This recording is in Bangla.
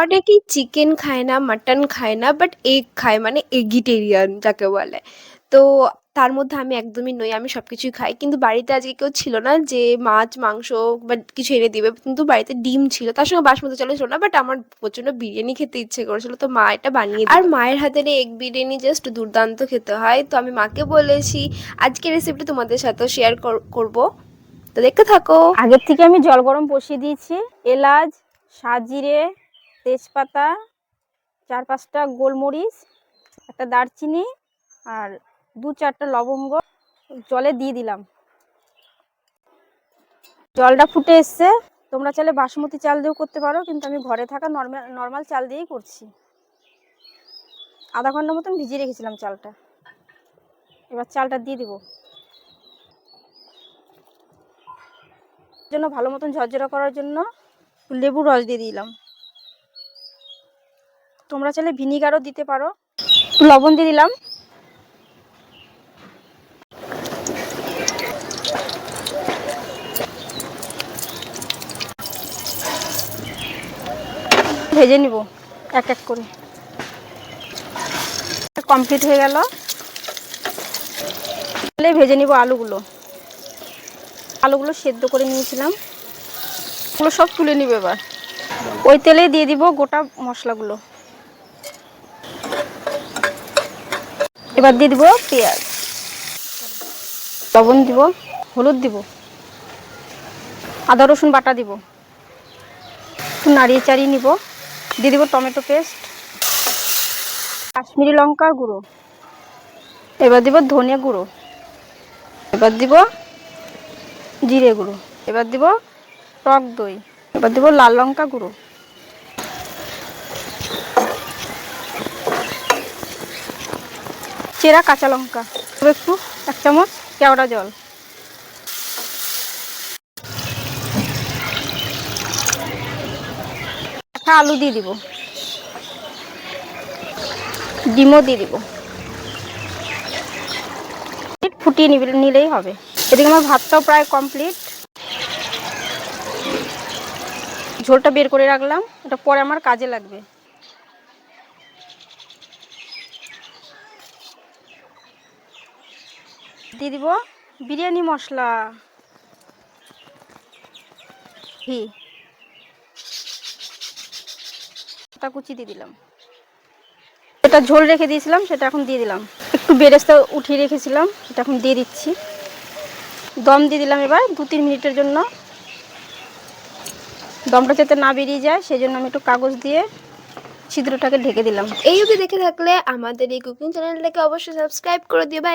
অনেকেই চিকেন খায় না, মাটন খায় না, বাট এগ খায় মানে এগিটেরিয়ান যাকে বলে। তো তার মধ্যে আমি একদমই নই। আমি সবকিছুই খাই। কিন্তু বাড়িতে আজকে কেউ ছিল না যে মাছ, মাংস বা কিছু এনে দিবে। কিন্তু বাড়িতে ডিম ছিল। তার সঙ্গে বাসমতি চালও ছিল না। বাট আমার প্রচন্ড বিরিয়ানি খেতে ইচ্ছে করেছিল। তো মা এটা বানিয়ে দিল। আর মায়ের হাতের এই এগ বিরিয়ানি জাস্ট দুর্দান্ত খেতে হয়। তো আমি মাকে বলেছি আজকের রেসিপিটা তোমাদের সাথেও শেয়ার করব। তো দেখতে থাকো। আগের থেকে আমি জল গরম বসিয়ে দিয়েছি। এলাচ, সাজিরে, তেজপাতা, 4-5টা গোলমরিচ, একটা দারচিনি আর 2-4টা লবঙ্গ জলে দিয়ে দিলাম। জলটা ফুটে এসছে। তোমরা চাইলে বাসমতি চাল দিয়েও করতে পারো, কিন্তু আমি ঘরে থাকা নর্মাল চাল দিয়েই করছি। আধা ঘন্টা মতন ভিজিয়ে রেখেছিলাম চালটা। এবার চালটা দিয়ে দিব। জন্য ভালো মতন ঝরঝরা করার জন্য লেবুর রস দিয়ে দিলাম। তোমরা চাইলে ভিনিগারও দিতে পারো। লবণ দিয়ে দিলাম। ভেজে নিব এক এক করে। কমপ্লিট হয়ে গেল। তাহলে ভেজে নিব আলুগুলো। আলুগুলো সেদ্ধ করে নিয়েছিলাম, ওগুলো সব তুলে নিব। এবার ওই তেলে দিয়ে দিব গোটা মশলাগুলো। এবার দিয়ে দিব পেঁয়াজ, লবণ দিব, হলুদ দিব, আদা রসুন বাটা দিব, একটু নাড়িয়ে চাড়িয়ে নিব। দিয়ে দিব টমেটো পেস্ট, কাশ্মীরি লঙ্কার গুঁড়ো, এবার দিব ধনে গুঁড়ো, এবার দিব জিরে গুঁড়ো, এবার দিব টক দই, এবার দিব লাল লঙ্কা গুঁড়ো, চেরা কাঁচা লঙ্কা, একটু 1 চামচ কেওড়া জল। আলু দিয়ে দিব, ডিমও দিয়ে দিব। ফুটিয়ে নিলেই হবে। এদিকে আমার ভাতটাও প্রায় কমপ্লিট। ঝোলটা বের করে রাখলাম, এটা পরে আমার কাজে লাগবে। দিয়ে দিব বিরিয়ানি মশলা, ঘি, কুচি দিয়ে দিলাম। এটা ঝোল রেখে দিয়েছিলাম, সেটা এখন দিয়ে দিলাম। একটু বেরেস্তা উঠিয়ে রেখেছিলাম, সেটা এখন দিয়ে দিচ্ছি। দম দিয়ে দিলাম এবার 2-3 মিনিটের জন্য। দমটা যাতে না বেরিয়ে যায় সেই জন্য আমি একটু কাগজ দিয়ে ছিদ্রটাকে ঢেকে দিলাম। এই অবধি দেখে থাকলে আমাদের এই কুকিং চ্যানেলটাকে অবশ্যই সাবস্ক্রাইব করে দিও। বাই।